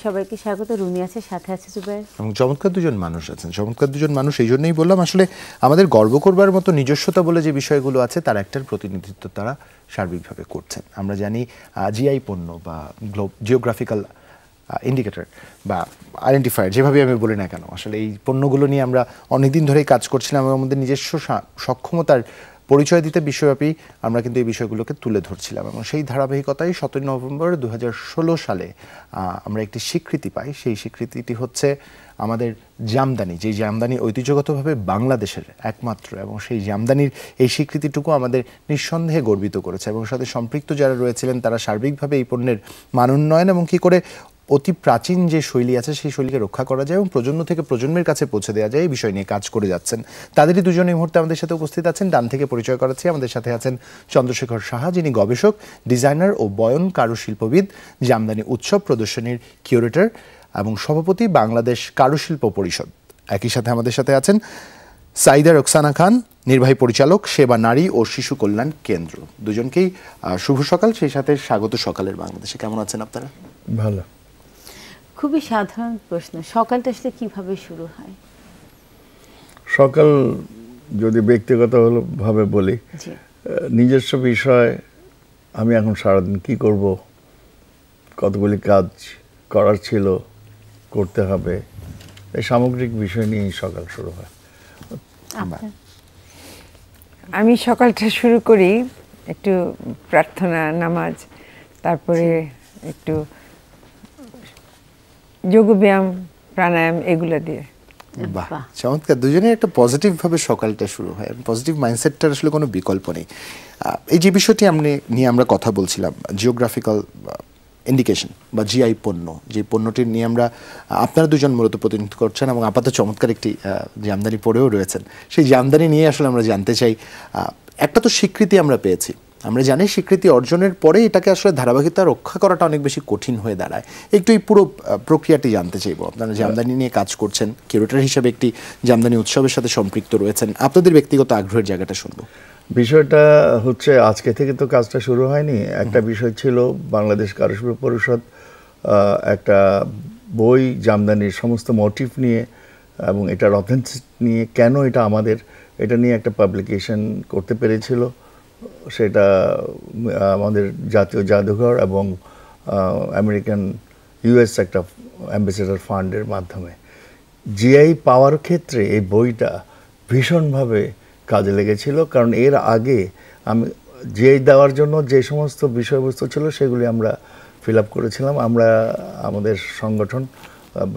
সবাইকে স্বাগত। রুমি আছে, সাথে আছে জুবায়ের এবং চমৎকার দুজন মানুষ আছেন। চমৎকার দুজন মানুষ এই জন্যই বললাম, আসলে আমাদের গর্ব করবার মতো নিজস্বতা বলে যে বিষয়গুলো আছে তার একটার প্রতিনিধিত্ব তারা সার্বিকভাবে করছেন। আমরা জানি জিআই পণ্য বা জিওগ্রাফিক্যাল ইন্ডিকেটর বা আইডেন্টিফায়ার, যেভাবে আমি বলি না কেন, আসলে এই পণ্যগুলো নিয়ে আমরা অনেকদিন ধরেই কাজ করছিলাম এবং আমাদের নিজস্ব সক্ষমতার পরিচয় দিতে বিশ্বব্যাপী আমরা কিন্তু এই বিষয়গুলোকে তুলে ধরছিলাম। এবং সেই ধারাবাহিকতায় 17 নভেম্বর 2016 সালে আমরা একটি স্বীকৃতি পাই। সেই স্বীকৃতিটি হচ্ছে আমাদের জামদানি, যেই জামদানি ঐতিহ্যগতভাবে বাংলাদেশের একমাত্র, এবং সেই জামদানির এই স্বীকৃতিটুকু আমাদের নিঃসন্দেহে গর্বিত করেছে। এবং সাথে সম্পৃক্ত যারা রয়েছিলেন তারা সার্বিকভাবে এই পণ্যের মান উন্নয়ন এবং কী করে অতি প্রাচীন যে শৈলী আছে সেই শৈলীকে রক্ষা করা যায় এবং প্রজন্ম থেকে প্রজন্মের কাছে পৌঁছে দেওয়া যায়, এই বিষয় নিয়ে কাজ করে যাচ্ছেন। তাদেরই দুজন এই মুহূর্তে আমাদের সাথে উপস্থিত আছেন। ডান থেকে পরিচয় করাচ্ছি, আমাদের সাথে আছেন চন্দ্রশেখর সাহা, যিনি গবেষক, ডিজাইনার ও বয়ন কারুশিল্পবিদ, জামদানি উৎসব প্রদর্শনীর কিউরেটর এবং সভাপতি বাংলাদেশ কারুশিল্প পরিষদ। একই সাথে আমাদের সাথে আছেন সাইদা রোকসানা খান, নির্বাহী পরিচালক, সেবা নারী ও শিশু কল্যাণ কেন্দ্র। দুজনকেই শুভ সকাল, সেই সাথে স্বাগত সকালের বাংলাদেশে। কেমন আছেন আপনারা? ভালো। খুবই সাধারণ প্রশ্ন, সকালটা আসলে কিভাবে শুরু হয়? সকাল যদি ব্যক্তিগত ভাবে বলি, নিজস্ব বিষয়, আমি এখন সারাদিন কি করব, কতগুলি কাজ করার ছিল, করতে হবে, এই সামগ্রিক বিষয় নিয়ে সকাল শুরু হয়। আমি সকালটা শুরু করি একটু প্রার্থনা, নামাজ, তারপরে একটু যোগব্যায়াম, প্রাণায়াম, এগুলো দিয়ে। বাহ, চমৎকার। দুজনের একটা পজিটিভ ভাবে সকালটা শুরু হয়। পজিটিভ মাইন্ডসেটটার আসলে কোনো বিকল্প নেই। এই যে বিষয়টি নিয়ে আমরা কথা বলছিলাম, জিওগ্রাফিক্যাল ইন্ডিকেশন বা জিআই পণ্য, যে পণ্যটির নিয়ে আমরা আপনারা দুজন মূলত প্রতিনিধিত্ব করছেন এবং আপাতত চমৎকার একটি জামদানি পরেও রয়েছেন। সেই জামদানি নিয়ে আসলে আমরা জানতে চাই, একটা তো স্বীকৃতি আমরা পেয়েছি, আমরা জানি স্বীকৃতি অর্জনের পরে এটাকে আসলে ধারাবাহিকতা রক্ষা করাটা অনেক বেশি কঠিন হয়ে দাঁড়ায়। একটু এই পুরো প্রক্রিয়াটি জানতে চাইব। আপনারা জামদানি নিয়ে কাজ করছেন, কিউরেটর হিসেবে একটি জামদানি উৎসবের সাথে সম্পৃক্ত রয়েছেন, আপনাদের ব্যক্তিগত আগ্রহের জায়গাটা শুনবো। বিষয়টা হচ্ছে, আজকে থেকে তো কাজটা শুরু হয়নি। একটা বিষয় ছিল, বাংলাদেশ কারুশিল্প পরিষদ একটা বই জামদানির সমস্ত মোটিভ নিয়ে এবং এটার অথেন্টিক নিয়ে, কেন এটা আমাদের, এটা নিয়ে একটা পাবলিকেশন করতে পেরেছিল। সেটা আমাদের জাতীয় জাদুঘর এবং আমেরিকান ইউএস একটা অ্যাম্বাসেডর ফান্ডের মাধ্যমে। জিআই পাওয়ার ক্ষেত্রে এই বইটা ভীষণভাবে কাজে লেগেছিল, কারণ এর আগে আমি জিআই দেওয়ার জন্য যে সমস্ত বিষয়বস্তু ছিল সেগুলি আমরা ফিল আপ করেছিলাম। আমরা আমাদের সংগঠন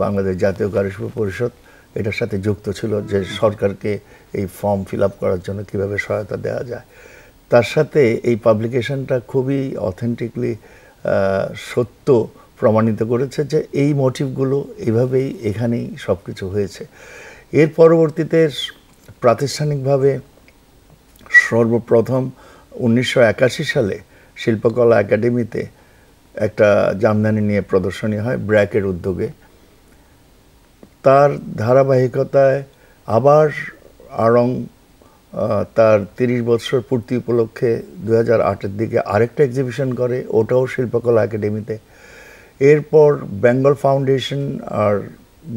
বাংলাদেশ জাতীয় কারুশিল্প পরিষদ এটার সাথে যুক্ত ছিল, যে সরকারকে এই ফর্ম ফিল আপ করার জন্য কীভাবে সহায়তা দেওয়া যায়। তার সাথে এই পাবলিকেশনটা খুবই অথেন্টিকলি সত্য প্রমাণিত করেছে যে এই মোটিভগুলো এইভাবেই এখানেই সব কিছু হয়েছে। এর পরবর্তীতে প্রাতিষ্ঠানিকভাবে সর্বপ্রথম 1981 সালে শিল্পকলা একাডেমিতে একটা জামদানি নিয়ে প্রদর্শনী হয় ব্র্যাকের উদ্যোগে। তার ধারাবাহিকতায় আবার আড়ং তার 30 বছর পূর্তি উপলক্ষে 2008-এর দিকে আরেকটা এক্সিবিশন করে, ওটাও শিল্পকলা একাডেমিতে। এরপর বেঙ্গল ফাউন্ডেশন আর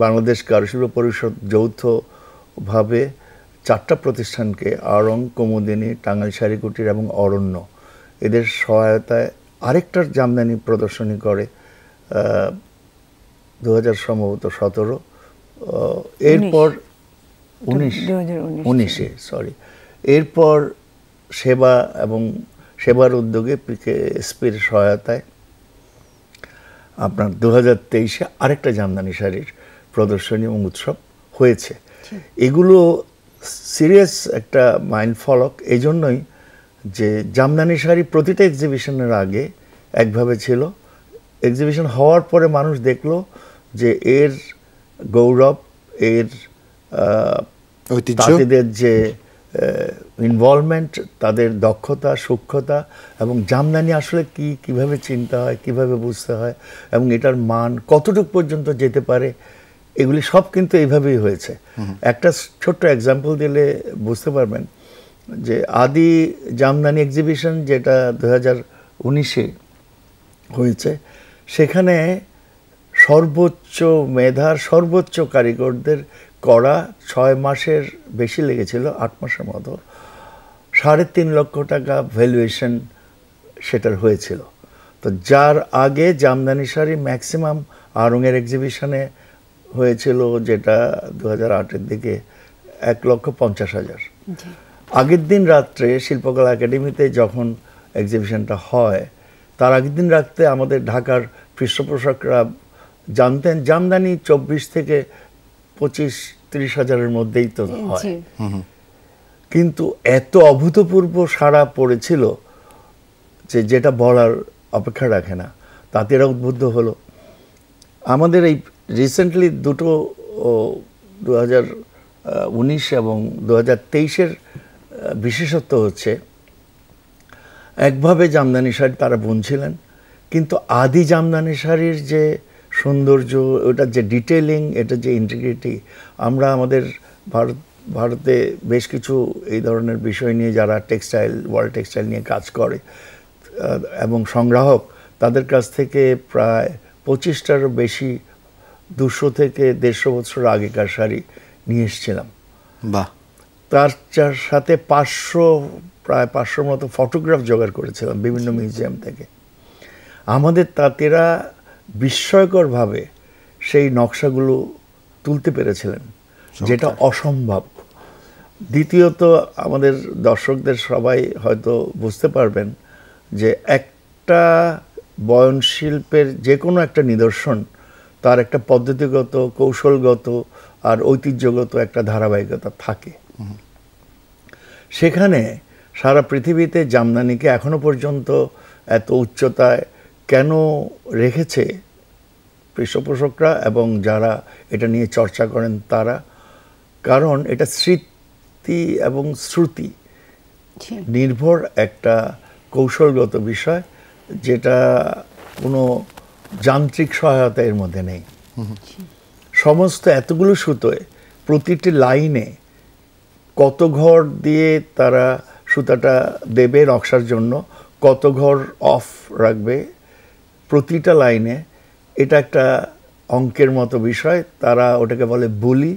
বাংলাদেশ কারুশিল্প পরিষদ যৌথভাবে 4টা প্রতিষ্ঠানকে, আড়ং, কুমুদিনী, টাঙ্গাইল শাড়ি কুটির এবং অরণ্য, এদের সহায়তায় আরেকটার জামদানি প্রদর্শনী করে 2017। এরপর 19-এ এরপর সেবা এবং সেবার উদ্যোগে এসপির সহায়তায় আপনার 2023-এ আরেকটা জামদানি শাড়ির প্রদর্শনী এবং উৎসব হয়েছে। এগুলো সিরিয়াস একটা মাইন্ড ফলক এই জন্যই যে জামদানি শাড়ি প্রতিটা এক্সিবিশনের আগে একভাবে ছিল, এক্সিবিশন হওয়ার পরে মানুষ দেখলো যে এর গৌরব, এর তাঁতিদের যে ইনভলভমেন্ট, তাদের দক্ষতা, সূক্ষ্মতা এবং জামদানি আসলে কিভাবে চিনতে হয়, কিভাবে বুঝতে হয় এবং এটার মান কতটুকু পর্যন্ত যেতে পারে, এগুলি সব কিন্তু এইভাবেই হয়েছে। একটা ছোট্ট এক্সাম্পল দিলে বুঝতে পারবেন যে আদি জামদানি এক্সিবিশন যেটা 2019-এ হয়েছে, সেখানে সর্বোচ্চ মেধার সর্বোচ্চ কারিগরদের করা 6 মাসের বেশি লেগেছিল, 8 মাসের মতো, 3.5 লক্ষ টাকা ভ্যালুয়েশন সেটার হয়েছিল। তো যার আগে জামদানি শাড়ি ম্যাক্সিমাম আড়ংয়ের এক্সিবিশনে হয়েছিল, যেটা 2008-এর দিকে 1,50,000। আগের দিন রাত্রে শিল্পকলা একাডেমিতে যখন এক্সিবিশনটা হয়, তার আগের দিন রাত্রে আমাদের ঢাকার পৃষ্ঠপোষকরা জানতেন জামদানি 24 থেকে 25-30 হাজারের মধ্যেই তো হয়। কিন্তু এত অভূতপূর্ব সাড়া পড়েছিল যে যেটা বলার অপেক্ষা রাখে না। তাতে এরা উদ্বুদ্ধ হলো। আমাদের এই রিসেন্টলি দুটো 2019 এবং 2023-এর বিশেষত্ব হচ্ছে, একভাবে জামদানি শাড়ি তারা বুনছিলেন, কিন্তু আদি জামদানি শাড়ির যে সৌন্দর্য, ওটার যে ডিটেলিং, এটার যে ইন্টিগ্রিটি, আমরা আমাদের ভারতে বেশ কিছু এই ধরনের বিষয় নিয়ে যারা টেক্সটাইল, ওয়ার্ল্ড টেক্সটাইল নিয়ে কাজ করে এবং সংগ্রাহক, তাদের কাছ থেকে প্রায় 25টারও বেশি 200 থেকে 150 বছর আগেকার শাড়ি নিয়ে এসেছিলাম। বাহ। তার সাথে প্রায় 500 মতো ফটোগ্রাফ জোগাড় করেছিলাম বিভিন্ন মিউজিয়াম থেকে। আমাদের তাঁতেরা বিস্ময়করভাবে সেই নকশাগুলো তুলতে পেরেছিলেন, যেটা অসম্ভব। দ্বিতীয়ত, আমাদের দর্শকদের সবাই হয়তো বুঝতে পারবেন যে একটা বয়ন শিল্পের যে কোনো একটা নিদর্শন তার একটা পদ্ধতিগত, কৌশলগত আর ঐতিহ্যগত একটা ধারাবাহিকতা থাকে। সেখানে সারা পৃথিবীতে জামদানিকে এখনো পর্যন্ত এত উচ্চতায় কেন রেখেছে পৃষ্ঠপোষকরা এবং যারা এটা নিয়ে চর্চা করেন তারা? কারণ এটা স্মৃতি এবং শ্রুতি নির্ভর একটা কৌশলগত বিষয়, যেটা কোনো যান্ত্রিক সহায়তা এর মধ্যে নেই। সমস্ত এতগুলো সুতোয় প্রতিটি লাইনে কত ঘর দিয়ে তারা সুতাটা দেবে নকশার জন্য, কত ঘর অফ রাখবে প্রতিটা লাইনে, এটা একটা অঙ্কের মতো বিষয়। তারা ওটাকে বলে বুলি,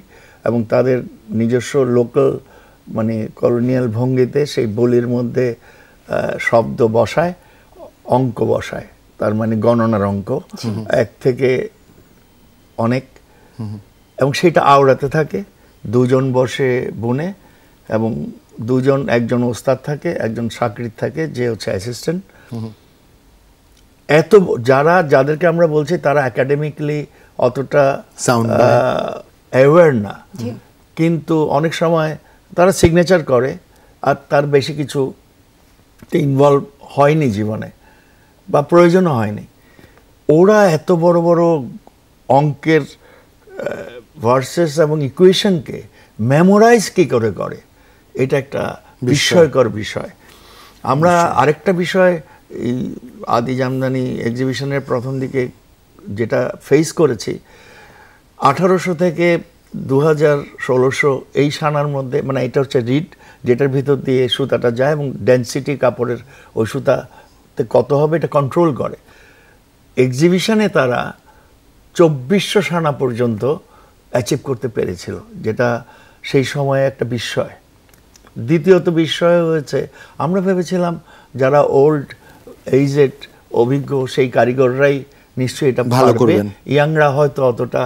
এবং তাদের নিজস্ব লোকাল মানে কলোনিয়াল ভঙ্গিতে সেই বলির মধ্যে শব্দ বসায়, অঙ্ক বসায়, তার মানে গণনার অঙ্ক 1 থেকে অনেক, এবং সেটা আওড়াতে থাকে। 2 জন বসে বুনে এবং একজন ওস্তাদ থাকে, একজন সাকরিদ থাকে যে হচ্ছে অ্যাসিস্ট্যান্ট। এত যাদেরকে আমরা বলছি তারা একাডেমিকলি অতটা অ্যাওয়্যার না, কিন্তু অনেক সময় তারা সিগনেচার করে আর তার বেশি কিছু ইনভলভ হয়নি জীবনে বা প্রয়োজনও হয়নি। ওরা এত বড় বড় অঙ্কের ভার্সেস এবং ইকুয়েশনকে মেমোরাইজ কি করে, এটা একটা বিস্ময়কর বিষয়। আমরা আরেকটা বিষয় এই আদি জামদানি এক্সিবিশনের প্রথম দিকে যেটা ফেস করেছি, 1800 থেকে 2000-1600 এই সানার মধ্যে, মানে এটা হচ্ছে রিড, যেটার ভিতর দিয়ে সুতাটা যায় এবং ডেন্সিটি কাপড়ের ওই সুতাতে কত হবে এটা কন্ট্রোল করে। এক্সিবিশনে তারা 2400 সানা পর্যন্ত অ্যাচিভ করতে পেরেছিল, যেটা সেই সময়ে একটা বিস্ময়। দ্বিতীয়ত বিস্ময় হয়েছে, আমরা ভেবেছিলাম যারা ওল্ড এইজেড অভিজ্ঞ সেই কারিগররাই নিশ্চয়ই এটা ভালো করবেন, ইয়াংরা হয়তো অতটা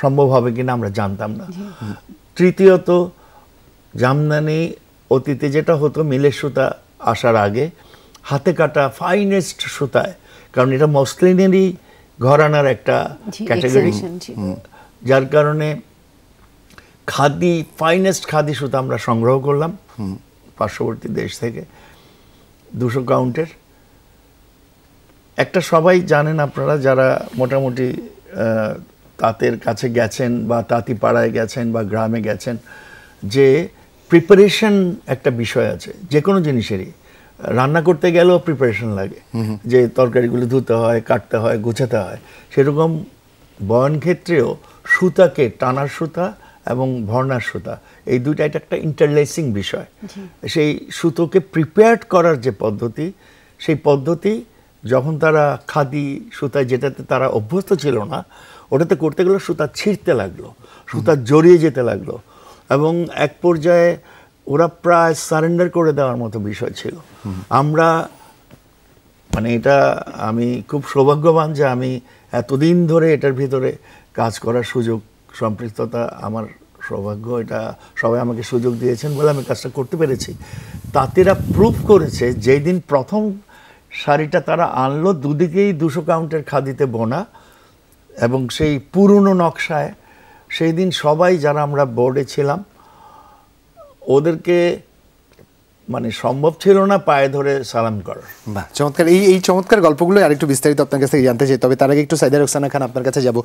সম্ভব হবে কিনা আমরা জানতাম না। তৃতীয়ত, জামদানি অতীতে যেটা হতো মিলের সুতা আসার আগে হাতে কাটা ফাইনেস্ট সুতায়, কারণ এটা মসলিনেরই ঘরানার একটা ক্যাটাগরি, যার কারণে খাদি, ফাইনেস্ট খাদি সুতা আমরা সংগ্রহ করলাম পার্শ্ববর্তী দেশ থেকে 200 কাউন্টের। একটা সবাই জানেন আপনারা যারা মোটামুটি তাঁতের কাছে গেছেন বা তাঁতি পাড়ায় গেছেন বা গ্রামে গেছেন, যে প্রিপারেশন একটা বিষয় আছে যে কোনো জিনিসেরই। রান্না করতে গেলেও প্রিপারেশন লাগে, যে তরকারিগুলো ধুতে হয়, কাটতে হয়, গুছাতে হয়। সেরকম বয়ন ক্ষেত্রেও সুতাকে, টানার সুতা এবং ভর্নার সুতা, এই দুইটা এটা একটা ইন্টারলেসিং বিষয়। সেই সুতোকে প্রিপেয়ার্ড করার যে পদ্ধতি, সেই পদ্ধতি যখন তারা খাদি সুতায়, যেটাতে তারা অভ্যস্ত ছিল না, ওটাতে করতে গেলে সুতা ছিঁড়তে লাগলো, সুতা জড়িয়ে যেতে লাগলো, এবং এক পর্যায়ে ওরা প্রায় সারেন্ডার করে দেওয়ার মতো বিষয় ছিল। আমরা মানে এটা আমি খুব সৌভাগ্যবান যে আমি এতদিন ধরে এটার ভিতরে কাজ করার সুযোগ, সম্পৃক্ততা আমার সৌভাগ্য। এটা সবাই আমাকে সুযোগ দিয়েছেন বলে আমি কাজটা করতে পেরেছি। তাঁতিরা প্রুভ করেছে, যেই দিন প্রথম শাড়িটা তারা আনলো, দুদিকেই 200 কাউন্টের খাদিতে বোনা এবং সেই পুরনো নকশায়, সেই দিন সবাই যারা আমরা বোর্ডে ছিলাম ওদেরকে মানে সম্ভব ছিল না পায়ে ধরে সালাম করা। বাহ, চমৎকার। এই চমৎকার গল্পগুলো আরেকটু বিস্তারিত আপনার কাছ থেকে জানতে চাই, তবে তার আগে একটু সাইদা রোকসানা খান আপনার কাছে যাব।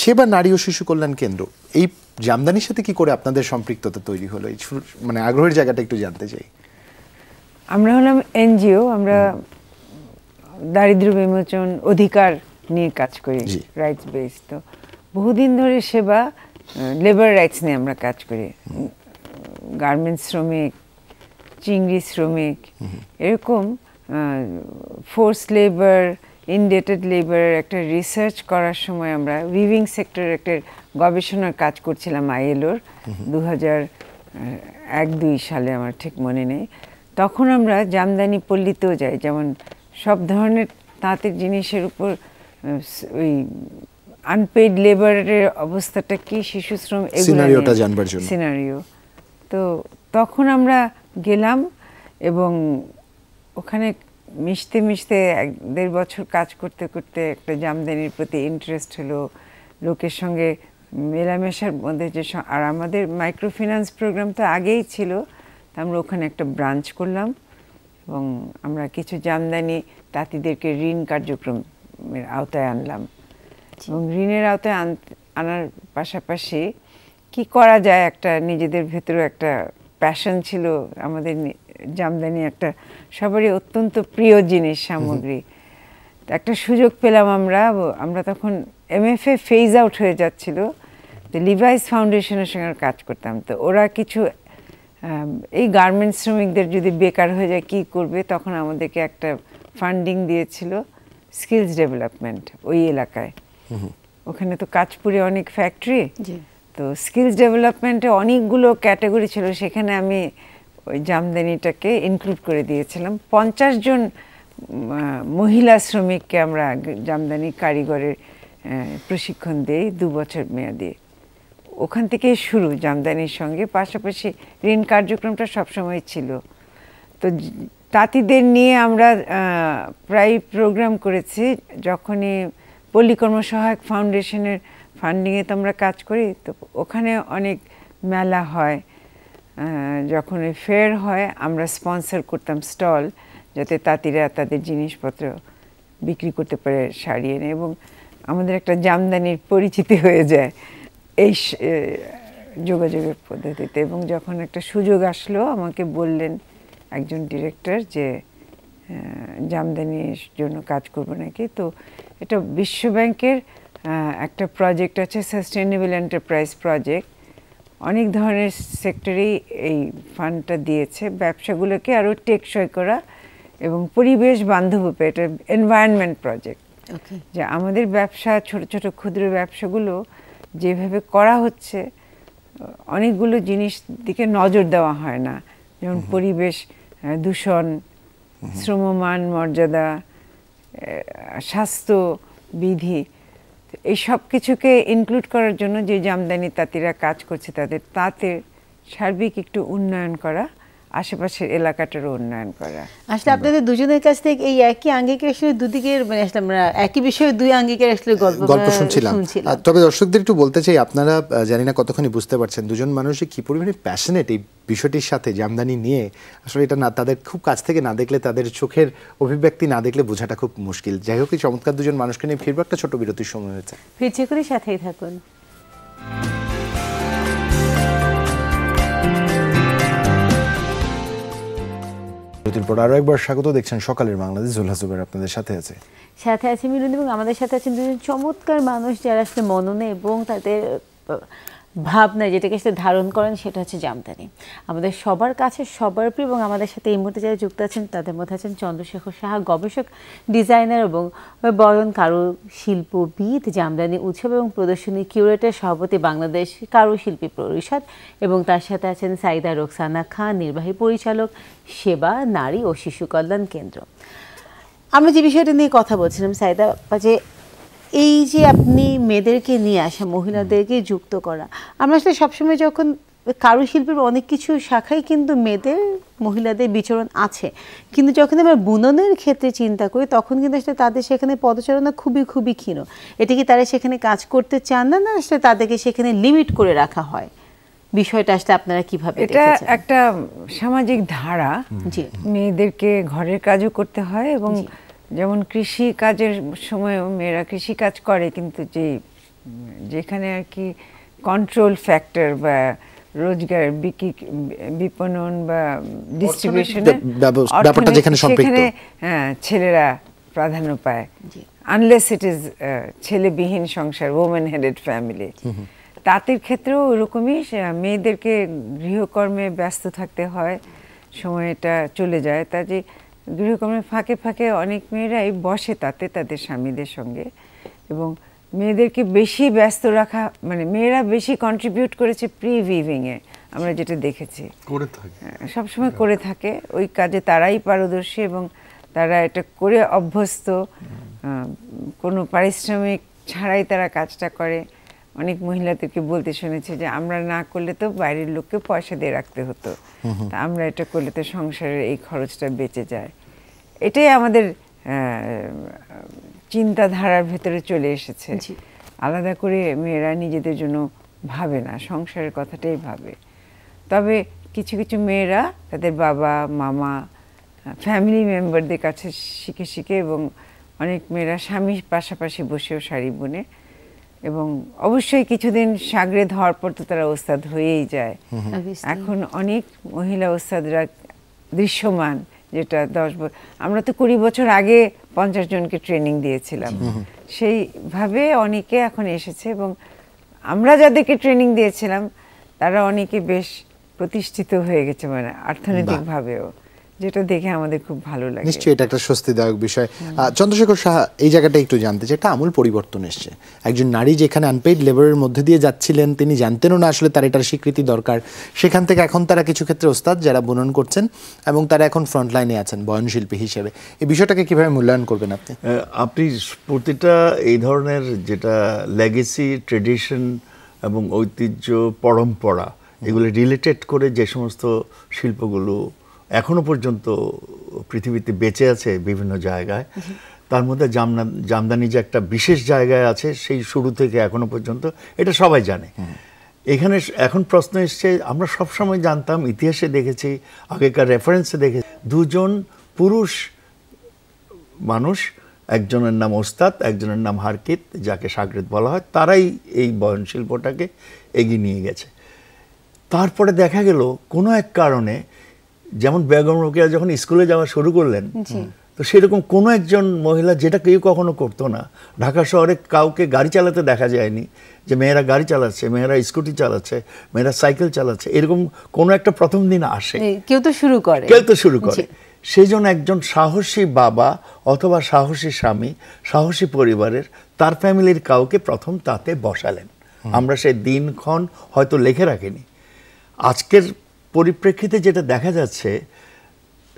সেবা নারী ও শিশু কল্যাণ কেন্দ্র, এই জামদানির সাথে কি করে আপনাদের সম্পৃক্ততা তৈরি হলো? এই মানে আগ্রহের জায়গাটা একটু জানতে চাই। আমরা হলাম এনজিও, আমরা দারিদ্র বিমোচন অধিকার নিয়ে কাজ করি, রাইটস বেস। তো বহুদিন ধরে সেবা লেবার রাইটস নিয়ে আমরা কাজ করি। গার্মেন্টস শ্রমিক, চিংড়ি শ্রমিক, এরকম ফোর্স লেবার, ইনডেটেড লেবারের একটা রিসার্চ করার সময় আমরা উইভিং সেক্টরের একটা গবেষণার কাজ করছিলাম আইএলওর 2001-2 সালে, আমার ঠিক মনে নেই। তখন আমরা জামদানি পল্লীতেও যাই, যেমন সব ধরনের তাঁতের জিনিসের উপর ওই আনপেইড লেবারের অবস্থাটা কি, শিশু শ্রম, সিনারিওটা জানবার জন্য সিনারিও। তো তখন আমরা গেলাম এবং ওখানে মিশতে মিশতে 1-1.5 বছর কাজ করতে করতে একটা জামদানির প্রতি ইন্টারেস্ট হলো, লোকের সঙ্গে মেলামেশার মধ্যে যে, আর আমাদের মাইক্রো ফিন্যান্স প্রোগ্রাম তো আগেই ছিল, তো আমরা ওখানে একটা ব্রাঞ্চ করলাম এবং আমরা কিছু জামদানি তাঁতিদেরকে ঋণ কার্যক্রমের আওতায় আনলাম। এবং ঋণের আওতায় আনার পাশাপাশি কি করা যায়, একটা নিজেদের ভেতরে একটা প্যাশন ছিল। আমাদের জামদানি একটা সবারই অত্যন্ত প্রিয় জিনিস, সামগ্রী। একটা সুযোগ পেলাম আমরা তখন MFA ফেজ আউট হয়ে যাচ্ছিল, তো লিভাইস ফাউন্ডেশনের সঙ্গে কাজ করতাম। তো ওরা কিছু এই গার্মেন্টস শ্রমিকদের যদি বেকার হয়ে যায় কি করবে, তখন আমাদেরকে একটা ফান্ডিং দিয়েছিল স্কিলস ডেভেলপমেন্ট ওই এলাকায়। ওখানে তো কাঁচপুরে অনেক ফ্যাক্টরি, তো স্কিলস ডেভেলপমেন্টে অনেকগুলো ক্যাটাগরি ছিল, সেখানে আমি ওই জামদানিটাকে ইনক্লুড করে দিয়েছিলাম। 50 জন মহিলা শ্রমিককে আমরা জামদানি কারিগরের প্রশিক্ষণ দিই 2 বছর মেয়াদি। ওখান থেকে শুরু জামদানির সঙ্গে, পাশাপাশি ঋণ কার্যক্রমটা সবসময় ছিল। তো তাঁতিদের নিয়ে আমরা প্রায় প্রোগ্রাম করেছি। যখনই পল্লী কর্মসহায়ক ফাউন্ডেশনের ফান্ডিংয়ে তো আমরা কাজ করি, তো ওখানে অনেক মেলা হয়, যখন ওই ফেয়ার হয় আমরা স্পন্সর করতাম স্টল, যাতে তাঁতিরা তাদের জিনিসপত্র বিক্রি করতে পারে শাড়ি এনে, এবং আমাদের একটা জামদানির পরিচিতি হয়ে যায় এই যোগাযোগের পদ্ধতিতে। এবং যখন একটা সুযোগ আসলো, আমাকে বললেন একজন ডিরেক্টর যে জামদানির জন্য কাজ করবো নাকি। তো এটা বিশ্ব ব্যাংকের একটা প্রজেক্ট আছে, সাস্টেইনেবল এন্টারপ্রাইজ প্রজেক্ট। অনেক ধরনের সেক্টরেই এই ফান্ডটা দিয়েছে, ব্যবসাগুলোকে আরও টেকসই করা এবং পরিবেশ বান্ধব। এটা এনভায়রনমেন্ট প্রজেক্ট, যে আমাদের ব্যবসা, ছোট ছোট ক্ষুদ্র ব্যবসাগুলো যেভাবে করা হচ্ছে, অনেকগুলো জিনিস দিকে নজর দেওয়া হয় না, যেমন পরিবেশ দূষণ, শ্রমমান মর্যাদা, স্বাস্থ্য বিধি, এই সব কিছুকে ইনক্লুড করার জন্য যে জামদানি তাঁতিরা কাজ করছে, তাদের তাঁতের সার্বিক একটু উন্নয়ন করা, আশেপাশের এলাকাটারও উন্নয়ন করা। আসলে আপনাদের দুজনের কাছ থেকে এই একই আঙ্গিকের আসলে দুদিকের, মানে আসলে আমরা একই বিষয়ে 2 আঙ্গিকের আসলে গল্প শুনছিলাম। তবে দর্শকদের একটু বলতে চাই, আপনারা জানি না কতখানি বুঝতে পারছেন দুজন মানুষই কি পরিমাণে প্যাশনেট এই বিষয়টির সাথে, জামদানি নিয়ে। আসলে এটা না তাদের খুব কাছ থেকে না দেখলে, তাদের চোখের অভিব্যক্তি না দেখলে বোঝাটা খুব মুশকিল। যাই হোক, এই চমৎকার দুজন মানুষকে নিয়ে ফিরবো, একটা ছোট বিরতির সময় হয়েছে, ফিরছে করে সাথেই থাকুন। বিরতির পর আরো একবার স্বাগত। দেখছেন সকালের বাংলাদেশ, জুলহা জুবের আপনাদের সাথে আছে, সাথে আছে মিলন, এবং আমাদের সাথে আছেন দুজন চমৎকার মানুষ, যারা আসলে মননে এবং তাদের ভাবনা যেটাকে সাথে ধারণ করেন সেটা হচ্ছে জামদানি। আমাদের সবার কাছে সবার প্রিয় এবং আমাদের সাথে এই মুহূর্তে যারা যুক্ত আছেন তাদের মধ্যে আছেন চন্দ্রশেখর সাহা, গবেষক, ডিজাইনার এবং বয়ন কারুশিল্পবিদ, জামদানি উৎসব এবং প্রদর্শনী কিউরেটর, সভাপতি বাংলাদেশ কারুশিল্পী পরিষদ, এবং তার সাথে আছেন সাইদা রোকসানা খান, নির্বাহী পরিচালক, সেবা, নারী ও শিশু কল্যাণ কেন্দ্র। আমরা যে বিষয়টা নিয়ে কথা বলছিলাম সাইদা, যে এই যে আপনি মেয়েদেরকে নিয়ে আসা, মহিলাদেরকে যুক্ত করা, আমরা আসলে সবসময় যখন কারুশিল্পের অনেক কিছু শাখায় কিন্তু মেয়েদের মহিলাদের বিচরণ আছে, কিন্তু যখন আমরা বুননের ক্ষেত্রে চিন্তা করি তখন কিন্তু আসলে তাদের সেখানে পদচারণা খুবই খুবই ক্ষীণ। এটা কি তারা সেখানে কাজ করতে চান না, না আসলে তাদেরকে সেখানে লিমিট করে রাখা হয়? বিষয়টা আসলে আপনারা কিভাবে এটা একটা সামাজিক ধারা, মেয়েদেরকে ঘরের কাজও করতে হয় এবং যেমন কৃষি কাজের সময়ও মেয়েরা কৃষি কাজ করে, কিন্তু যেখানে আর কি কন্ট্রোল ফ্যাক্টর বা রোজগার, বিপণন বা ডিস্ট্রিবিউশনের ব্যাপারটা যেখানে সম্পৃক্ত, হ্যাঁ, ছেলেরা প্রাধান্য পায়, আনলেস ইট ইজ ছেলেবিহীন সংসার, ওমেন হেডেড ফ্যামিলি। তাঁতের ক্ষেত্রেও ওরকমই, মেয়েদেরকে গৃহকর্মে ব্যস্ত থাকতে হয়, সময়টা চলে যায়। তা যে গৃহকর্মের ফাঁকে ফাঁকে অনেক মেয়েরাই বসে তাতে তাদের স্বামীদের সঙ্গে, এবং মেয়েদেরকে বেশি ব্যস্ত রাখা, মানে মেয়েরা বেশি কন্ট্রিবিউট করেছে প্রি উইভিংয়ে, আমরা যেটা দেখেছি সবসময় করে থাকে। ওই কাজে তারাই পারদর্শী এবং তারা এটা করে অভ্যস্ত, কোনো পারিশ্রমিক ছাড়াই তারা কাজটা করে। অনেক মহিলাদেরকে বলতে শুনেছি যে আমরা না করলে তো বাইরের লোককে পয়সা দিয়ে রাখতে হতো, তা আমরা এটা করলে তো সংসারের এই খরচটা বেঁচে যায়। এটাই আমাদের চিন্তাধারার ভেতরে চলে এসেছে। আলাদা করে মেয়েরা নিজেদের জন্য ভাবে না, সংসারের কথাটাই ভাবে। তবে কিছু কিছু মেয়েরা তাদের বাবা মামা ফ্যামিলি মেম্বারদের কাছে শিখে শিখে, এবং অনেক মেয়েরা স্বামীর পাশাপাশি বসেও শাড়ি বুনে, এবং অবশ্যই কিছুদিন সাগরে ধরার পর তো তারা ওস্তাদ হয়েই যায়। এখন অনেক মহিলা ওস্তাদরা দৃশ্যমান, যেটা 10 বছর, আমরা তো 20 বছর আগে 50 জনকে ট্রেনিং দিয়েছিলাম, সেইভাবে অনেকে এখন এসেছে, এবং আমরা যাদেরকে ট্রেনিং দিয়েছিলাম তারা অনেকে বেশ প্রতিষ্ঠিত হয়ে গেছে, মানে অর্থনৈতিকভাবেও, যেটা দেখে আমাদের খুব ভালো লাগে। নিশ্চয়ই এটা একটা স্বস্তিদায়ক বিষয়। চন্দ্রশেখর সাহা, এই জায়গাটা একটু জানতে চাই, একটা আমূল পরিবর্তন এসছে। একজন নারী যেখানে আনপেইড লেবারের মধ্যে দিয়ে যাচ্ছিলেন, তিনি জানতেনও না আসলে তার এটার স্বীকৃতি দরকার, সেখান থেকে এখন তারা কিছু ক্ষেত্রে ওস্তাদ যারা বুনন করছেন, এবং তারা এখন ফ্রন্টলাইনে আছেন বয়নশিল্পী হিসেবে। এই বিষয়টাকে কিভাবে মূল্যায়ন করবেন আপনি? আপনি প্রতিটা এই ধরনের যেটা লেগেসি, ট্রেডিশন এবং ঐতিহ্য, পরম্পরা, এগুলো রিলেটেড করে যে সমস্ত শিল্পগুলো এখনো পর্যন্ত পৃথিবীতে বেঁচে আছে বিভিন্ন জায়গায়, তার মধ্যে জামদানি যে একটা বিশেষ জায়গায় আছে সেই শুরু থেকে এখনো পর্যন্ত, এটা সবাই জানে। এখানে এখন প্রশ্ন এসছে, আমরা সবসময় জানতাম, ইতিহাসে দেখেছি, আগেকার রেফারেন্সে দেখেছি, দুজন পুরুষ মানুষ, একজনের নাম ওস্তাদ, একজনের নাম হারকিত, যাকে সাগরেদ বলা হয়, তারাই এই বয়ন শিল্পটাকে এগিয়ে নিয়ে গেছে। তারপরে দেখা গেল কোনো এক কারণে, যেমন বেগম রোকেয়া যখন স্কুলে যাওয়া শুরু করলেন, তো সেরকম কোনো একজন মহিলা, যেটা কেউ কখনো করতো না, ঢাকা শহরে কাউকে গাড়ি চালাতে দেখা যায়নি, যে মেয়েরা গাড়ি চালাচ্ছে, মেয়েরা স্কুটি চালাচ্ছে, মেয়েরা সাইকেল চালাচ্ছে, এরকম কোনো একটা প্রথম দিন আসে, কেউ তো শুরু করে। সেই জন্য একজন সাহসী বাবা অথবা সাহসী স্বামী, সাহসী পরিবারের, তার ফ্যামিলির কাউকে প্রথম তাতে বসালেন। আমরা সেই দিনক্ষণ হয়তো লিখে রাখিনি। আজকের পরিপ্রেক্ষিতে যেটা দেখা যাচ্ছে,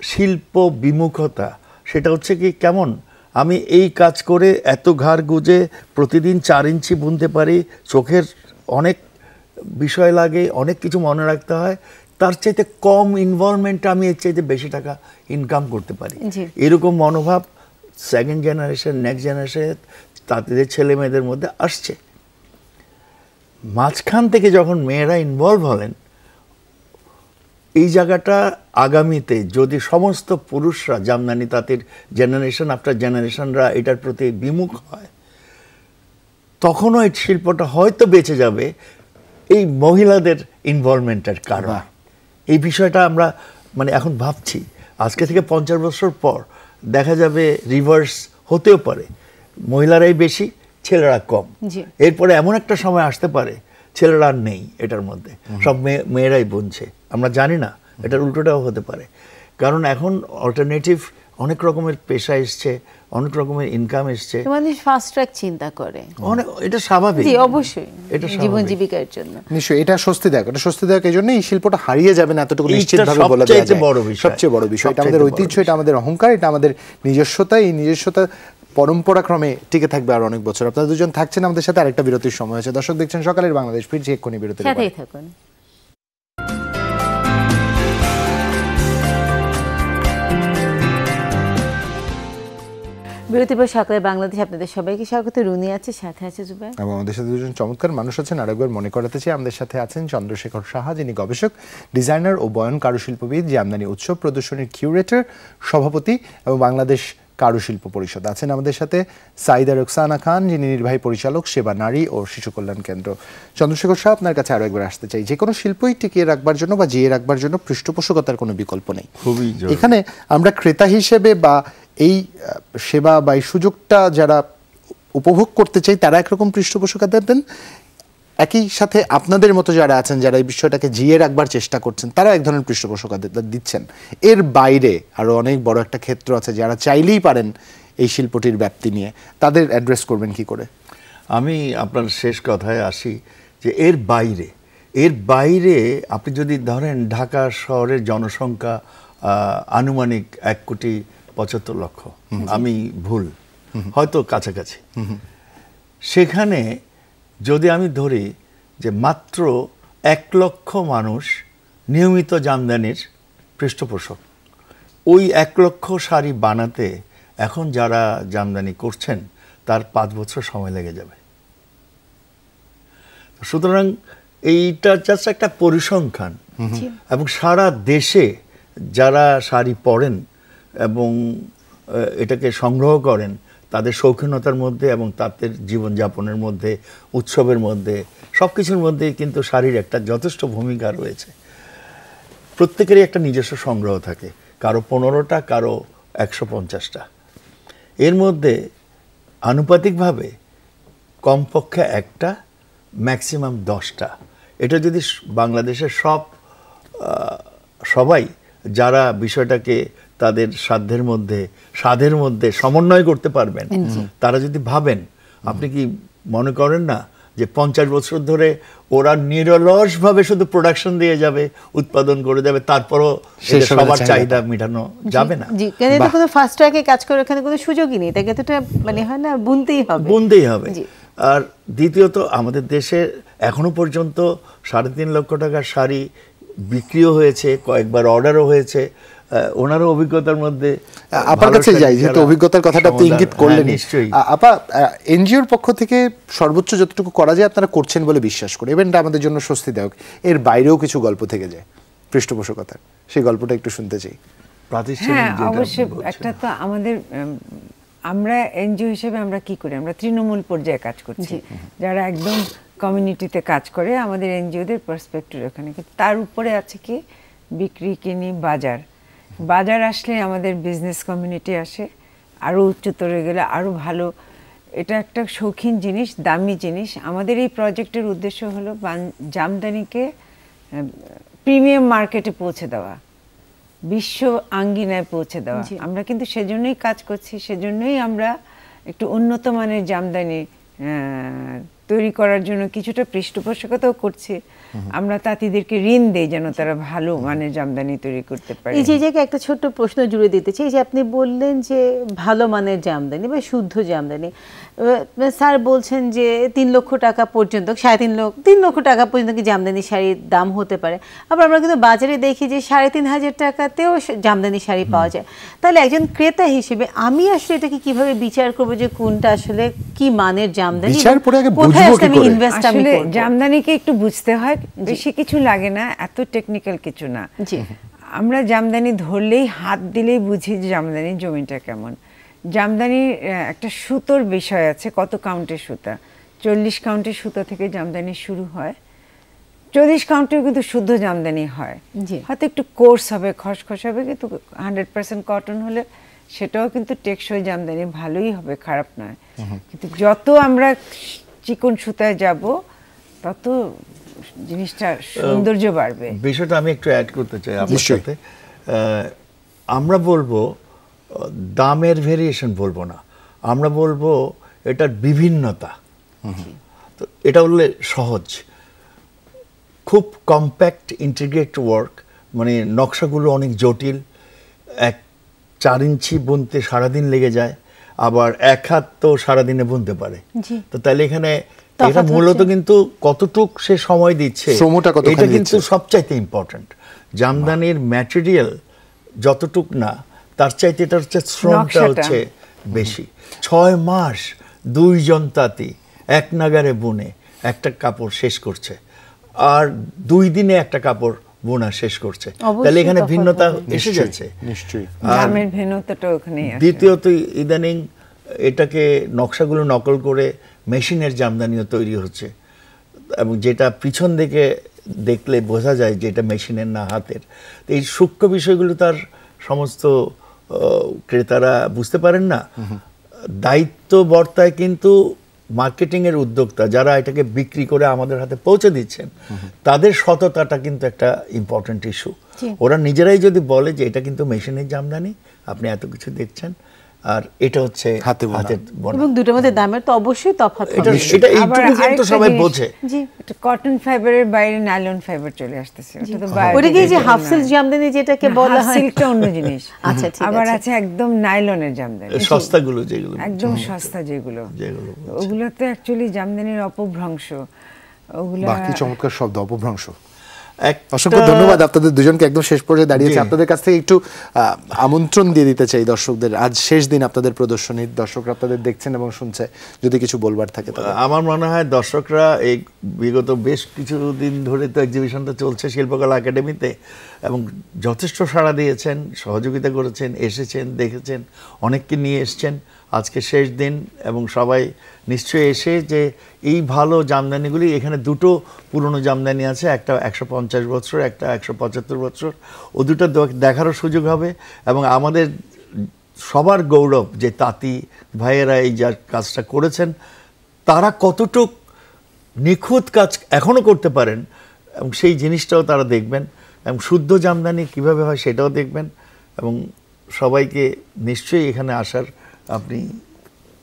শিল্প বিমুখতা, সেটা হচ্ছে কি, কেমন আমি এই কাজ করে এত ঘাড় গুজে প্রতিদিন 4 ইঞ্চি বুনতে পারি, চোখের অনেক বিষয় লাগে, অনেক কিছু মনে রাখতে হয়, তার চাইতে কম ইনভলভমেন্টে আমি এর চাইতে বেশি টাকা ইনকাম করতে পারি, এরকম মনোভাব সেকেন্ড জেনারেশন, নেক্সট জেনারেশন তাদের ছেলে মেয়েদের মধ্যে আসছে। মাঝখান থেকে যখন মেয়েরা ইনভলভ হলেন, এই জায়গাটা আগামীতে যদি সমস্ত পুরুষরা, জামদানি তাঁতের জেনারেশন আফটার জেনারেশনরা এটার প্রতি বিমুখ হয়, তখনও এই শিল্পটা হয়তো বেঁচে যাবে এই মহিলাদের ইনভলভমেন্টের কারণে। এই বিষয়টা আমরা মানে এখন ভাবছি, আজকে থেকে 50 বছর পর দেখা যাবে রিভার্স হতেও পারে, মহিলারাই বেশি, ছেলেরা কম। এরপরে এমন একটা সময় আসতে পারে ছেলেরা আর নেই এটার মধ্যে, সব মেয়েরাই বুনছে। আমরা জানি না, এটার উল্টোটাও হতে পারে, কারণ এখন অল্টারনেটিভ অনেক রকমের পেশা এসছে, অনেক রকমের ইনকাম এসছে, মানুষ ফাস্ট ট্র্যাক চিন্তা করে, অনেক, এটা স্বাভাবিক। জি অবশ্যই, এটা জীবন জীবিকার জন্য নিশ্চয়ই এটা স্বস্তিদায়ক। এটা স্বস্তিদায়ক এই জন্য এই শিল্পটা হারিয়ে যাবে না এতটুকু নিশ্চিতভাবে বলা যায়। সবচেয়ে বড় বিষয়, এটা আমাদের ঐতিহ্য, এটা আমাদের অহংকার, এটা আমাদের নিজস্বতা। এই নিজস্বতা পরম্পরাক্রমে টিকে থাকবে আর অনেক বছর। আপনারা দুজন থাকছেন আমাদের সাথে, আরেকটা বিরতির সময় আছে। দর্শক দেখছেন সকালের বাংলাদেশ, ফিরছি এক্ষুনি বিরতির সাথেই থাকুন। বিরতির পর সকালে বাংলাদেশ, আপনাদের সবাইকে স্বাগত। রুনি আছে, সাথে আছে জুবাইর, এবং আমাদের সাথে দুজন চমৎকার মানুষ আছেন। আরেকবার মনে করাতে চাই, আমাদের সাথে আছেন চন্দ্রশেখর সাহা, যিনি গবেষক, ডিজাইনার ও বয়ন কারুশিল্পবিদ, জামদানি উৎসব প্রদর্শনীর কিউরেটর, সভাপতি এবং বাংলাদেশ কারুশিল্প পরিষদ। আছেন আমাদের সাথে সাইদা রোকসানা খান, যিনি নির্বাহী পরিচালক, সেবা নারী ও শিশু কল্যাণ কেন্দ্র। চন্দ্রশেখর সাহা, আপনার কাছে আরো একবার আসতে চাই। যে কোনো শিল্পই টিকিয়ে রাখবার জন্য বা জিয়ে রাখবার জন্য পৃষ্ঠপোষকতার কোনো বিকল্প নেই। খুবই এখানে আমরা ক্রেতা হিসেবে বা এই সেবা বা এই সুযোগটা যারা উপভোগ করতে চাই তারা একরকম পৃষ্ঠপোষকতা দেন, একই সাথে আপনাদের মতো যারা আছেন, যারা এই বিষয়টাকে জিয়ে রাখবার চেষ্টা করছেন, তারা এক ধরনের পৃষ্ঠপোষকতা দিচ্ছেন। এর বাইরে আরো অনেক বড় একটা ক্ষেত্র আছে, যারা চাইলেই পারেন এই শিল্পটির ব্যাপ্তি নিয়ে, তাদের অ্যাড্রেস করবেন কি করে? আমি আপনার শেষ কথায় আসি যে এর বাইরে আপনি যদি ধরেন ঢাকা শহরের জনসংখ্যা আনুমানিক 1,75,00,000, আমি ভুল, হয়তো কাছাকাছি। সেখানে যদি আমি ধরি যে মাত্র 1 লক্ষ মানুষ নিয়মিত জামদানির পৃষ্ঠপোষক, ওই 1 লক্ষ শাড়ি বানাতে এখন যারা জামদানি করছেন তার 5 বছর সময় লেগে যাবে। সুতরাং এইটা জাস্ট একটা পরিসংখ্যান, এবং সারা দেশে যারা শাড়ি পরেন এবং এটাকে সংগ্রহ করেন, তাদের শৌখিনতার মধ্যে এবং তাদের জীবনযাপনের মধ্যে, উৎসবের মধ্যে, সব কিছুর মধ্যেই কিন্তু শাড়ির একটা যথেষ্ট ভূমিকা রয়েছে। প্রত্যেকেরই একটা নিজস্ব সংগ্রহ থাকে, কারো 15টা, কারো 150টা। এর মধ্যে আনুপাতিকভাবে কমপক্ষে একটা, ম্যাক্সিমাম 10টা। এটা যদি বাংলাদেশের সবাই যারা বিষয়টাকে তাদের সাধ্যের মধ্যে সমন্বয় করতে পারবেন, তারা যদি ভাবেন, আপনি কি মনে করেন না যে 50 বছর ধরে ওরা নিরলসভাবে শুধু প্রোডাকশন দিয়ে যাবে, উৎপাদন করে যাবে, তারপরও সবার চাহিদা মেটানো যাবে না? জি, কারণ এটা কোনো ফাস্ট ট্র্যাকে কাজ করে এখানে কোনো সুযোগই নেই, তাকে তো মানে হয় না, বুনতেই হবে। আর দ্বিতীয়ত, আমাদের দেশে এখনো পর্যন্ত 3.5 লক্ষ টাকার শাড়ি বিক্রিও হয়েছে, কয়েকবার অর্ডারও হয়েছে। ওনারও অভিজ্ঞতার মধ্যে আপনার কাছে যাই, যেহেতু অভিজ্ঞতার কথাটা আপনি ইঙ্গিত করলেন, নিশ্চয়ই আপা এনজিওর পক্ষ থেকে সর্বোচ্চ যতটুকু করা যায় আপনারা করছেন বলে বিশ্বাস করি, ইভেন্টটা আমাদের জন্য স্বস্তিদায়ক। এর বাইরেও কিছু গল্প থেকে যায় পৃষ্ঠপোষকতার, সেই গল্পটা একটু শুনতে চাই। হ্যাঁ, অবশ্যই। একটা তো আমরা এনজিও হিসেবে আমরা কি করি, আমরা তৃণমূল পর্যায়ে কাজ করছি, যারা একদম কমিউনিটিতে কাজ করে, আমাদের এনজিওদের পার্সপেক্টিভ ওখানে। কিন্তু তার উপরে আছে কি বিক্রি, কিনি, বাজার আসলে আমাদের বিজনেস কমিউনিটি আসে, আরও উচ্চতরে গেলে আরও ভালো। এটা একটা শৌখিন জিনিস, দামি জিনিস। আমাদের এই প্রজেক্টের উদ্দেশ্য হলো জামদানিকে প্রিমিয়াম মার্কেটে পৌঁছে দেওয়া, বিশ্ব আঙ্গিনায় পৌঁছে দেওয়া। আমরা কিন্তু সেজন্যই কাজ করছি, সেজন্যই আমরা একটু উন্নত মানের জামদানি তৈরি করার জন্য কিছুটা পৃষ্ঠপোষকতাও করছি। আমরা তাঁতিদেরকে ঋণ দেই যেন তারা ভালো মানের জামদানি তৈরি করতে পারে। এই যে জায়গায় একটা ছোট্ট প্রশ্ন জুড়ে দিতে চাই, যে আপনি বললেন যে ভালো মানের জামদানি বা শুদ্ধ জামদানি, স্যার বলছেন যে 3 লক্ষ টাকা পর্যন্ত, 3.5 লক্ষ টাকা পর্যন্ত কি জামদানি শাড়ির দাম হতে পারে। আবার আমরা কিন্তু বাজারে দেখি যে 3,500 টাকাতেও জামদানি শাড়ি পাওয়া যায়। তাহলে একজন ক্রেতা হিসেবে আমি আসলে এটাকে কিভাবে বিচার করবো যে কোনটা আসলে কি মানের জামদানি, আসলে জামদানিকে একটু বুঝতে হয়, বেশি কিছু লাগে না, এত টেকনিক্যাল কিছু না। আমরা জামদানি ধরলেই, হাত দিলেই বুঝি যে জামদানির জমিটা কেমন। জামদানির একটা সুতোর বিষয় আছে, কত কাউন্টের সুতা। 40 কাউন্টের সুতা থেকে জামদানি শুরু হয়, 40 কাউন্টেও কিন্তু শুদ্ধ জামদানি হয়। হয়তো একটু কোর্স হবে, খসখস হবে, কিন্তু 100% কটন হলে সেটাও কিন্তু টেকসই জামদানি, ভালোই হবে, খারাপ নয়। কিন্তু যত আমরা চিকন সুতায় যাব, তত জিনিসটা সৌন্দর্য বাড়বে। বিষয়টা আমি একটু অ্যাড করতে চাই আপনার সাথে। আমরা বলবো দামের ভেরিয়েশন বলবো না, আমরা বলবো এটার বিভিন্নতা। তো এটা বললে সহজ, খুব কম্প্যাক্ট ইন্টিগ্রেট ওয়ার্ক, মানে নকশাগুলো অনেক জটিল, 4 ইঞ্চি বুনতে সারাদিন লেগে যায়, আবার 1 হাত তো সারাদিনে বুনতে পারে। তো তাহলে এখানে এটা মূলত কিন্তু কতটুক সে সময় দিচ্ছে এটা কিন্তু সবচাইতে ইম্পর্টেন্ট। জামদানির ম্যাটেরিয়াল যতটুক না, তার চাইতে এটা হচ্ছে শ্রমটা হচ্ছে বেশি। 6 মাস 2 জন তাঁতি এক নাগারে বুনে একটা কাপড় শেষ করছে, আর 2 দিনে একটা কাপড় বোনা শেষ করছে, তাহলে এখানে ভিন্নতা এসে যাচ্ছে। নিশ্চয়ই দামের ভিন্নতাটা ওখানেই আছে। দ্বিতীয়ত ইদানিং এটাকে নকশাগুলো নকল করে মেশিনের জামদানিও তৈরি হচ্ছে, এবং যেটা পিছন দিকে দেখলে বোঝা যায় যে এটা মেশিনের না হাতের। তো এই সূক্ষ্ম বিষয়গুলো তার সমস্ত ক্রেতারা বুঝতে পারেন না। দায়িত্ব বর্তায় কিন্তু মার্কেটিংয়ের উদ্যোক্তা যারা এটাকে বিক্রি করে আমাদের হাতে পৌঁছে দিচ্ছেন, তাদের সততাটা কিন্তু একটা ইম্পর্টেন্ট ইস্যু। ওরা নিজেরাই যদি বলে যে এটা কিন্তু মেশিনের জামদানি, আপনি এত কিছু দেখছেন, আর এটা হচ্ছে হাতের বোনা, এবং দুটোর মধ্যে দামের তো অবশ্যই তফাৎ এটা এইটুকু কিন্তু সবাই বোঝে। জি, কটন ফাইবারের বাইরে নাইলন ফাইবার চলে আসতেছে। ওটা কি যে হাফ সিল্ক জামদানি যেটাকে বলা হয়, সিল্কটা অন্য জিনিস। আচ্ছা, ঠিক আছে। আবার আছে একদম নাইলনের জামদানি, সস্তাগুলো যেগুলো, একদম সস্তা যেগুলো, ওগুলো তো অ্যাকচুয়ালি জামদানির অপভ্রংশ। ওগুলা বাকি চমৎকার শব্দ, অপভ্রংশ। অসংখ্য ধন্যবাদ আপনাদের দুজনকে। একদম শেষ পর্যায়ে দাঁড়িয়েছে, আপনাদের কাছ থেকে একটু আমন্ত্রণ দিয়ে দিতে চাই দর্শকদের। আজ শেষ দিন আপনাদের প্রদর্শনীর, দর্শকরা আপনাদের দেখছেন এবং শুনছে, যদি কিছু বলবার থাকে। আমার মনে হয় দর্শকরা এই বিগত বেশ কিছুদিন ধরে তো এক্সিবিশনটা চলছে শিল্পকলা একাডেমিতে, এবং যথেষ্ট সাড়া দিয়েছেন, সহযোগিতা করেছেন, এসেছেন, দেখেছেন, অনেককে নিয়ে এসছেন। আজকে শেষ দিন, এবং সবাই নিশ্চয়ই এসে যে এই ভালো জামদানিগুলি, এখানে 2টো পুরনো জামদানি আছে, একটা 150 বছর, একটা 175 বছর, ও দুটো দেখারও সুযোগ হবে। এবং আমাদের সবার গৌরব যে তাঁতি ভাইয়েরা এই যা কাজটা করেছেন, তারা কতটুক নিখুঁত কাজ এখনও করতে পারেন, এবং সেই জিনিসটাও তারা দেখবেন, এবং শুদ্ধ জামদানি কিভাবে হয় সেটাও দেখবেন। এবং সবাইকে নিশ্চয়ই এখানে আসার আপনি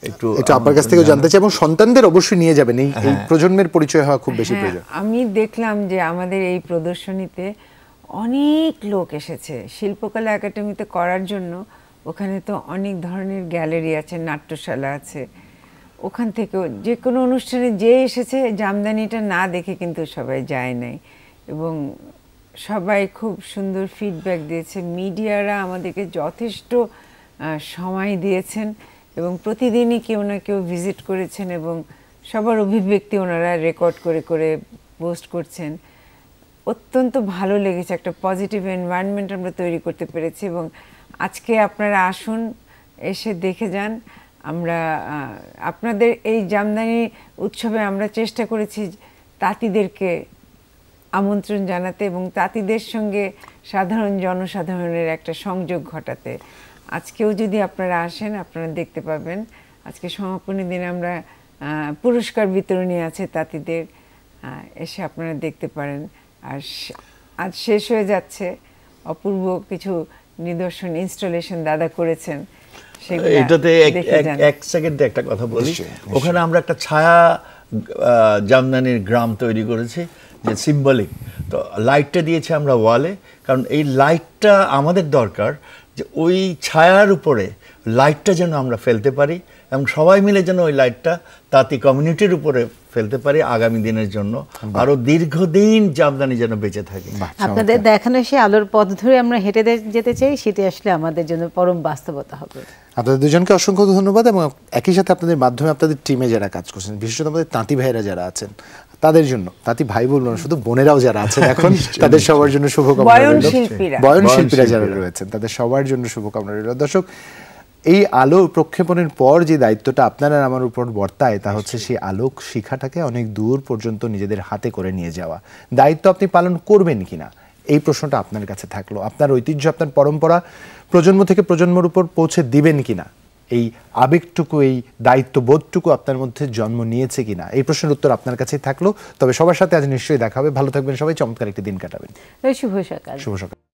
একটু আপনার কাছ থেকে জানতে চাই, এবং সন্তানদের অবশ্যই নিয়ে যাবেন, এই প্রজন্মের পরিচয় হওয়া খুব বেশি প্রয়োজন। আমি দেখলাম যে আমাদের এই প্রদর্শনীতে অনেক লোক এসেছে শিল্পকলা একাডেমিতে করার জন্য। ওখানে তো অনেক ধরনের গ্যালারি আছে, নাট্যশালা আছে, ওখান থেকেও যে কোনো অনুষ্ঠানে যে এসেছে জামদানিটা না দেখে কিন্তু সবাই যায় নাই, এবং সবাই খুব সুন্দর ফিডব্যাক দিয়েছে। মিডিয়ারা আমাদেরকে যথেষ্ট সময় দিয়েছেন, এবং প্রতিদিনই কেউ না কেউ ভিজিট করেছেন, এবং সবার অভিব্যক্তি ওনারা রেকর্ড করে করে পোস্ট করছেন। অত্যন্ত ভালো লেগেছে, একটা পজিটিভ এনভায়রনমেন্ট আমরা তৈরি করতে পেরেছি। এবং আজকে আপনারা আসুন, এসে দেখে যান। আমরা আপনাদের এই জামদানি উৎসবে আমরা চেষ্টা করেছি তাঁতিদেরকে আমন্ত্রণ জানাতে, এবং তাঁতিদের সঙ্গে সাধারণ জনসাধারণের একটা সংযোগ ঘটাতে। আজকেও যদি আপনারা আসেন, আপনারা দেখতে পাবেন। আজকে সমাপনী দিনে আমরা পুরস্কার বিতরণী আছে তাঁতিদের, এসে আপনারা দেখতে পারেন। আর আজ শেষ হয়ে যাচ্ছে, অপূর্ব কিছু নিদর্শন ইনস্টলেশন দাদা করেছেন, এটাতে এক সেকেন্ডে একটা কথা বলি। ওখানে আমরা একটা ছায়া জামদানির গ্রাম তৈরি করেছি, যে সিম্বলিক। তো লাইটটা দিয়েছি আমরা ওয়ালে, কারণ এই লাইটটা আমাদের দরকার, যে ওই ছায়ার উপরে লাইটটা যেন আমরা ফেলতে পারি, এবং সবাই মিলে যেন ওই লাইটটা তাঁতি কমিউনিটির উপরে ফেলতে পারি আগামী দিনের জন্য, আরো দীর্ঘদিন জামদানি যেন বেঁচে থাকে। আপনাদের দেখানো সেই আলোর পথ ধরে আমরা হেঁটে যেতে চাই, সেটি আসলে আমাদের জন্য পরম বাস্তবতা হবে। আপনাদের দুজনকে অসংখ্য ধন্যবাদ, এবং একই সাথে আপনাদের মাধ্যমে আপনাদের টিমে যারা কাজ করছেন, বিশেষত আমাদের তাঁতি ভাইয়েরা যারা আছেন, তাদের জন্য, তাঁতি ভাই বলবো না, শুধু বোনেরাও যারা আছেন এখন, তাদের সবার জন্য শুভকামনা রইল। বয়ন শিল্পীরা যারা রয়েছেন, তাদের সবার জন্য শুভকামনা রইল। দর্শক, এই আলো প্রক্ষেপণের পর যে দায়িত্বটা আপনারা আমার উপর বর্তায়, তা হচ্ছে সেই আলোক শিখাটাকে অনেক দূর পর্যন্ত নিজেদের হাতে করে নিয়ে যাওয়া। দায়িত্ব আপনি পালন করবেন কিনা, এই প্রশ্নটা আপনার কাছে থাকলো। আপনার ঐতিহ্য, আপনার পরম্পরা প্রজন্ম থেকে প্রজন্মের উপর পৌঁছে দিবেন কিনা, এই আবেগটুকু, এই দায়িত্ববোধটুকু আপনার মধ্যে জন্ম নিয়েছে কিনা, এই প্রশ্নের উত্তর আপনার কাছেই থাকলো। তবে সবার সাথে আজ নিশ্চয়ই দেখা হবে। ভালো থাকবেন সবাই, চমৎকার একটি দিন কাটাবেন। শুভ সকাল। শুভ সকাল।